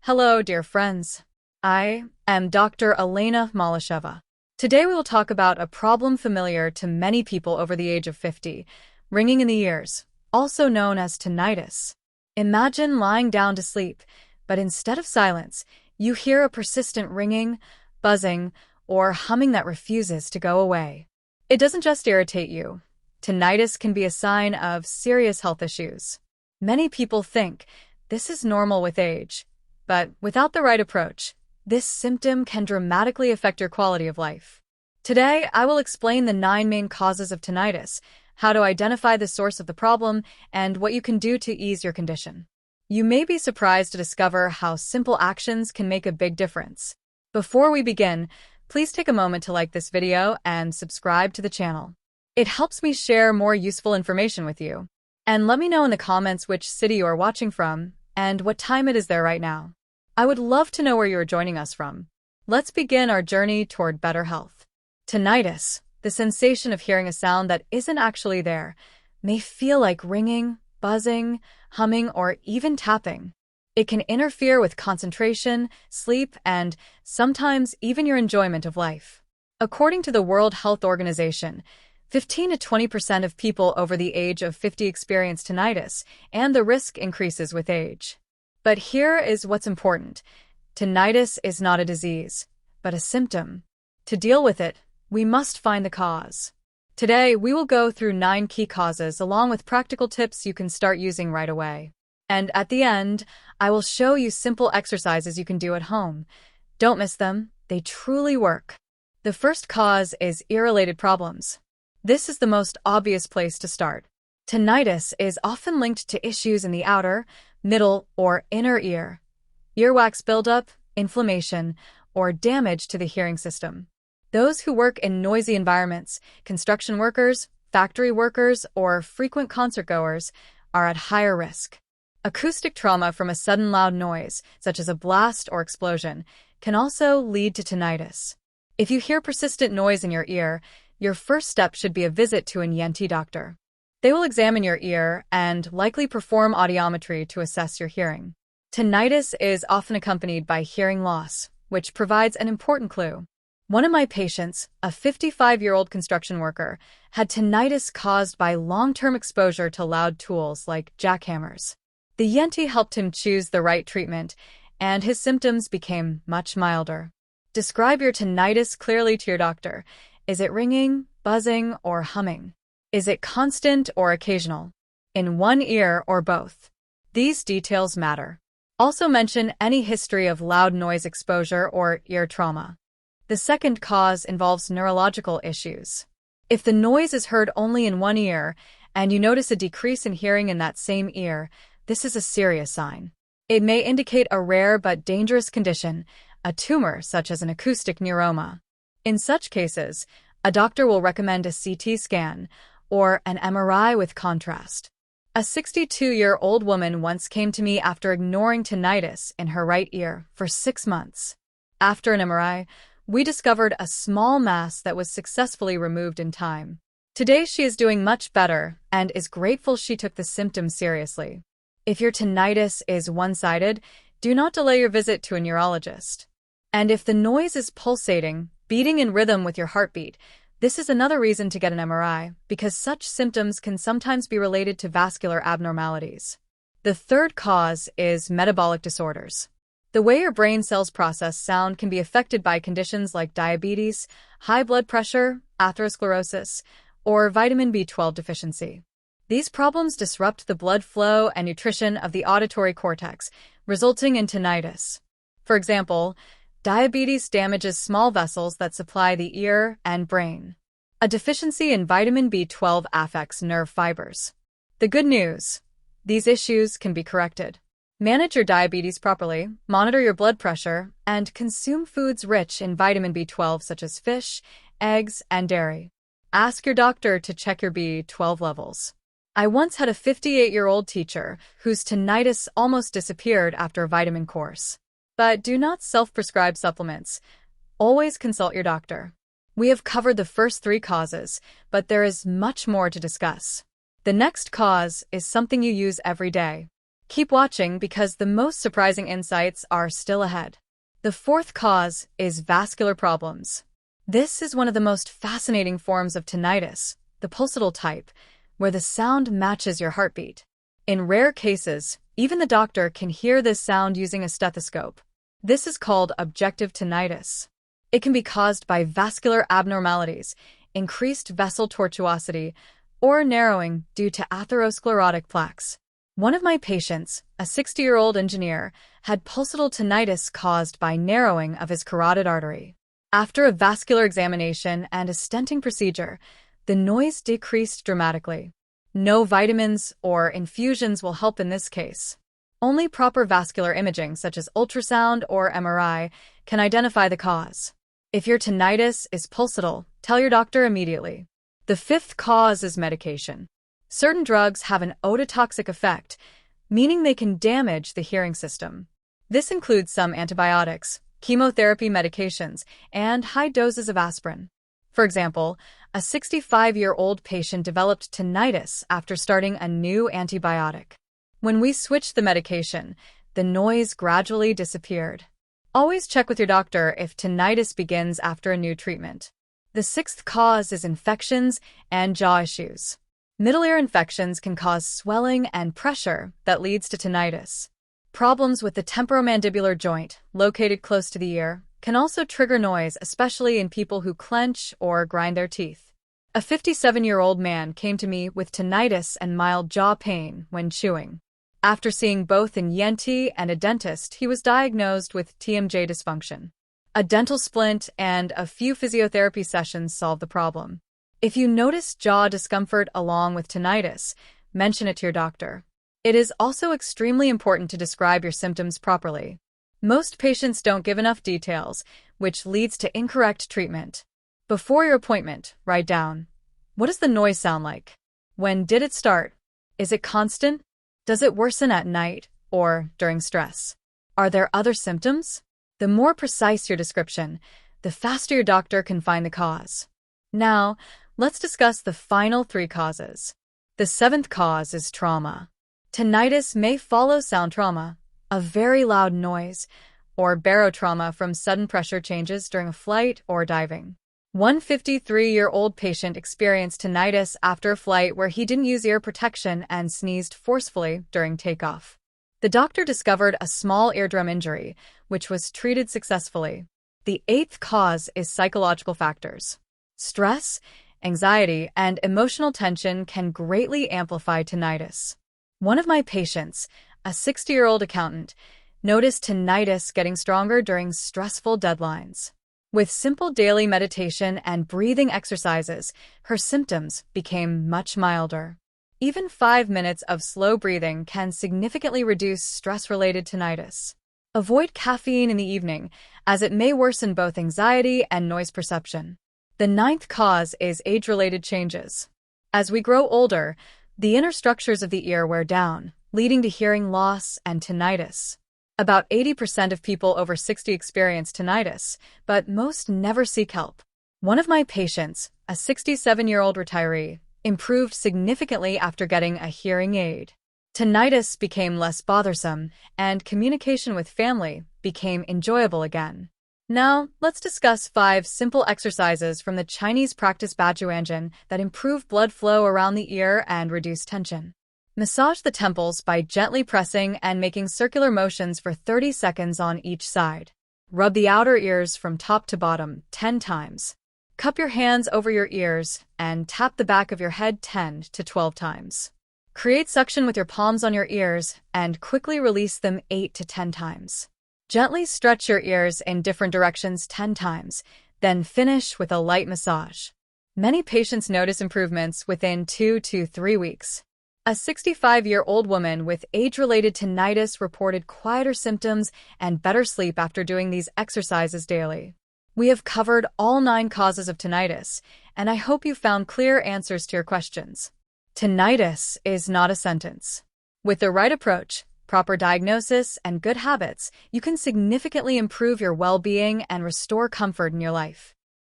Hello, dear friends. I am Dr. Elena Malышеwa. Today we will talk about a problem familiar to many people over the age of 50, ringing in the ears, also known as tinnitus. Imagine lying down to sleep, but instead of silence, you hear a persistent ringing, buzzing, or humming that refuses to go away. It doesn't just irritate you. Tinnitus can be a sign of serious health issues. Many people think this is normal with age, but without the right approach, this symptom can dramatically affect your quality of life. Today, I will explain the 9 main causes of tinnitus, how to identify the source of the problem, and what you can do to ease your condition. You may be surprised to discover how simple actions can make a big difference. Before we begin, please take a moment to like this video and subscribe to the channel. It helps me share more useful information with you. And let me know in the comments which city you are watching from and what time it is there right now. I would love to know where you are joining us from. Let's begin our journey toward better health. Tinnitus, the sensation of hearing a sound that isn't actually there, may feel like ringing, buzzing, humming, or even tapping. It can interfere with concentration, sleep, and sometimes even your enjoyment of life. According to the World Health Organization, 15 to 20% of people over the age of 50 experience tinnitus, and the risk increases with age. But here is what's important. Tinnitus is not a disease, but a symptom. To deal with it, we must find the cause. Today, we will go through 9 key causes along with practical tips you can start using right away. And at the end, I will show you simple exercises you can do at home. Don't miss them, they truly work. The first cause is ear-related problems. This is the most obvious place to start. Tinnitus is often linked to issues in the outer, middle, or inner ear. Earwax buildup, inflammation, or damage to the hearing system. Those who work in noisy environments, construction workers, factory workers, or frequent concert goers, are at higher risk. Acoustic trauma from a sudden loud noise, such as a blast or explosion, can also lead to tinnitus. If you hear persistent noise in your ear, your first step should be a visit to an ENT doctor. They will examine your ear and likely perform audiometry to assess your hearing. Tinnitus is often accompanied by hearing loss, which provides an important clue. One of my patients, a 55-year-old construction worker, had tinnitus caused by long-term exposure to loud tools like jackhammers. The ENT helped him choose the right treatment, and his symptoms became much milder. Describe your tinnitus clearly to your doctor. Is it ringing, buzzing, or humming? Is it constant or occasional? In one ear or both? These details matter. Also mention any history of loud noise exposure or ear trauma. The second cause involves neurological issues. If the noise is heard only in one ear and you notice a decrease in hearing in that same ear, this is a serious sign. It may indicate a rare but dangerous condition, a tumor such as an acoustic neuroma. In such cases, a doctor will recommend a CT scan or an MRI with contrast. A 62-year-old woman once came to me after ignoring tinnitus in her right ear for 6 months. After an MRI, we discovered a small mass that was successfully removed in time. Today she is doing much better and is grateful she took the symptoms seriously. If your tinnitus is one-sided, do not delay your visit to a neurologist. And if the noise is pulsating, beating in rhythm with your heartbeat, this is another reason to get an MRI, because such symptoms can sometimes be related to vascular abnormalities. The third cause is metabolic disorders. The way your brain cells process sound can be affected by conditions like diabetes, high blood pressure, atherosclerosis, or vitamin B12 deficiency. These problems disrupt the blood flow and nutrition of the auditory cortex, resulting in tinnitus. For example, diabetes damages small vessels that supply the ear and brain. A deficiency in vitamin B12 affects nerve fibers. The good news: these issues can be corrected. Manage your diabetes properly, monitor your blood pressure, and consume foods rich in vitamin B12 such as fish, eggs, and dairy. Ask your doctor to check your B12 levels. I once had a 58-year-old teacher whose tinnitus almost disappeared after a vitamin course. But do not self-prescribe supplements. Always consult your doctor. We have covered the first 3 causes, but there is much more to discuss. The next cause is something you use every day. Keep watching because the most surprising insights are still ahead. The fourth cause is vascular problems. This is one of the most fascinating forms of tinnitus, the pulsatile type, where the sound matches your heartbeat. In rare cases, even the doctor can hear this sound using a stethoscope. This is called objective tinnitus. It can be caused by vascular abnormalities, increased vessel tortuosity, or narrowing due to atherosclerotic plaques. One of my patients, a 60-year-old engineer, had pulsatile tinnitus caused by narrowing of his carotid artery. After a vascular examination and a stenting procedure, the noise decreased dramatically. No vitamins or infusions will help in this case. Only proper vascular imaging, such as ultrasound or MRI, can identify the cause. If your tinnitus is pulsatile, tell your doctor immediately. The fifth cause is medication. Certain drugs have an ototoxic effect, meaning they can damage the hearing system. This includes some antibiotics, chemotherapy medications, and high doses of aspirin. For example, a 65-year-old patient developed tinnitus after starting a new antibiotic. When we switched the medication, the noise gradually disappeared. Always check with your doctor if tinnitus begins after a new treatment. The sixth cause is infections and jaw issues. Middle ear infections can cause swelling and pressure that leads to tinnitus. Problems with the temporomandibular joint, located close to the ear, can also trigger noise, especially in people who clench or grind their teeth. A 57-year-old man came to me with tinnitus and mild jaw pain when chewing. After seeing both an ENT and a dentist, he was diagnosed with TMJ dysfunction. A dental splint and a few physiotherapy sessions solved the problem. If you notice jaw discomfort along with tinnitus, mention it to your doctor. It is also extremely important to describe your symptoms properly. Most patients don't give enough details, which leads to incorrect treatment. Before your appointment, write down: what does the noise sound like? When did it start? Is it constant? Does it worsen at night or during stress? Are there other symptoms? The more precise your description, the faster your doctor can find the cause. Now, let's discuss the final three causes. The seventh cause is trauma. Tinnitus may follow sound trauma, a very loud noise, or barotrauma from sudden pressure changes during a flight or diving. One 53-year-old patient experienced tinnitus after a flight where he didn't use ear protection and sneezed forcefully during takeoff. The doctor discovered a small eardrum injury, which was treated successfully. The eighth cause is psychological factors. Stress, anxiety, and emotional tension can greatly amplify tinnitus. One of my patients, a 60-year-old accountant, noticed tinnitus getting stronger during stressful deadlines. With simple daily meditation and breathing exercises, her symptoms became much milder. Even 5 minutes of slow breathing can significantly reduce stress-related tinnitus. Avoid caffeine in the evening, as it may worsen both anxiety and noise perception. The ninth cause is age-related changes. As we grow older, the inner structures of the ear wear down, leading to hearing loss and tinnitus. About 80% of people over 60 experience tinnitus, but most never seek help. One of my patients, a 67-year-old retiree, improved significantly after getting a hearing aid. Tinnitus became less bothersome, and communication with family became enjoyable again. Now, let's discuss 5 simple exercises from the Chinese practice Bajuanjin that improve blood flow around the ear and reduce tension. Massage the temples by gently pressing and making circular motions for 30 seconds on each side. Rub the outer ears from top to bottom 10 times. Cup your hands over your ears and tap the back of your head 10 to 12 times. Create suction with your palms on your ears and quickly release them 8 to 10 times. Gently stretch your ears in different directions 10 times, then finish with a light massage. Many patients notice improvements within 2 to 3 weeks. A 65-year-old woman with age-related tinnitus reported quieter symptoms and better sleep after doing these exercises daily. We have covered all 9 causes of tinnitus, and I hope you found clear answers to your questions. Tinnitus is not a sentence. With the right approach, proper diagnosis, and good habits, you can significantly improve your well-being and restore comfort in your life.